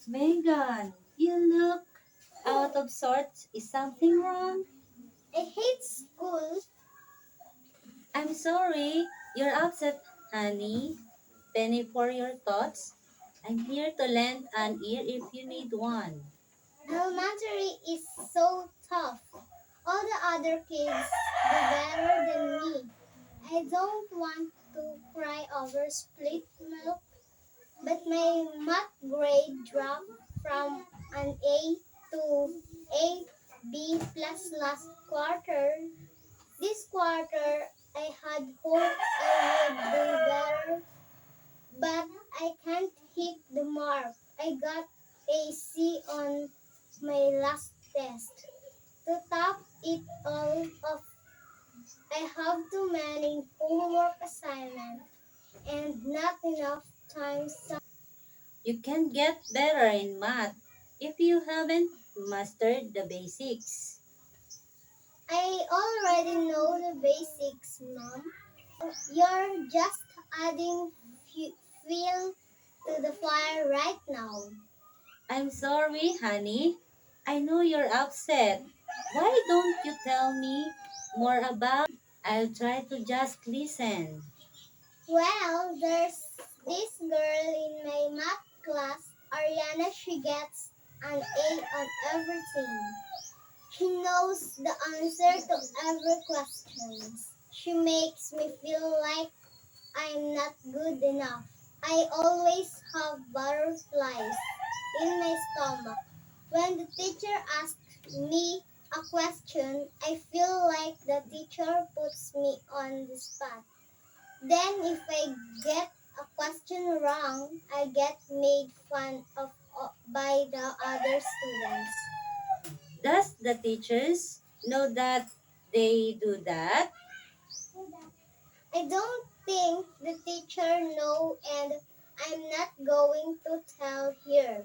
Megan, you look out of sorts. Is something wrong? I hate school. I'm sorry. You're upset, honey. Penny for your thoughts. I'm here to lend an ear if you need one. Elementary is so tough. All the other kids do better than me. I don't want to cry over split milk, but my math grade dropped from an A to A B plus last quarter. This quarter, I had hope I would do better, but I can't hit the mark. I got a C on my last test. To top it all off, I have too many homework assignments and not enough time. You can get better in math if you haven't mastered the basics. I already know the basics, Mom. You're just adding fuel to the fire right now. I'm sorry, honey. I know you're upset. Why don't you tell me more about it? I'll try to just listen. Well, there's this girl in my math class, Ariana. She gets an A on everything. She knows the answer to every question. She makes me feel like I'm not good enough. I always have butterflies in my stomach. When the teacher asks me a question, I feel like the teacher puts me on the spot. Then, if I get a question wrong, I get made fun of by the other students. Does the teachers know that they do that? I don't think the teacher know, and I'm not going to tell her.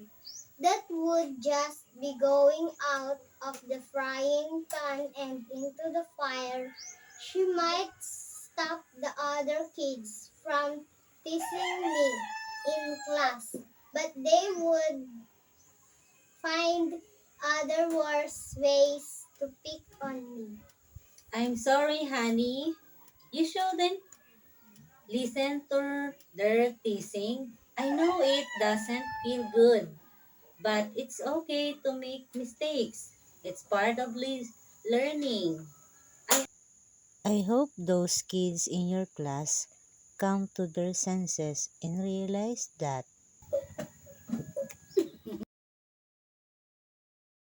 That would just be going out of the frying pan and into the fire. She might stop the other kids from teasing me in class, but they would find other worse ways to pick on me. I'm sorry, honey. You shouldn't listen to their teasing. I know it doesn't feel good, but it's okay to make mistakes. It's part of learning. I hope those kids in your class come to their senses and realize that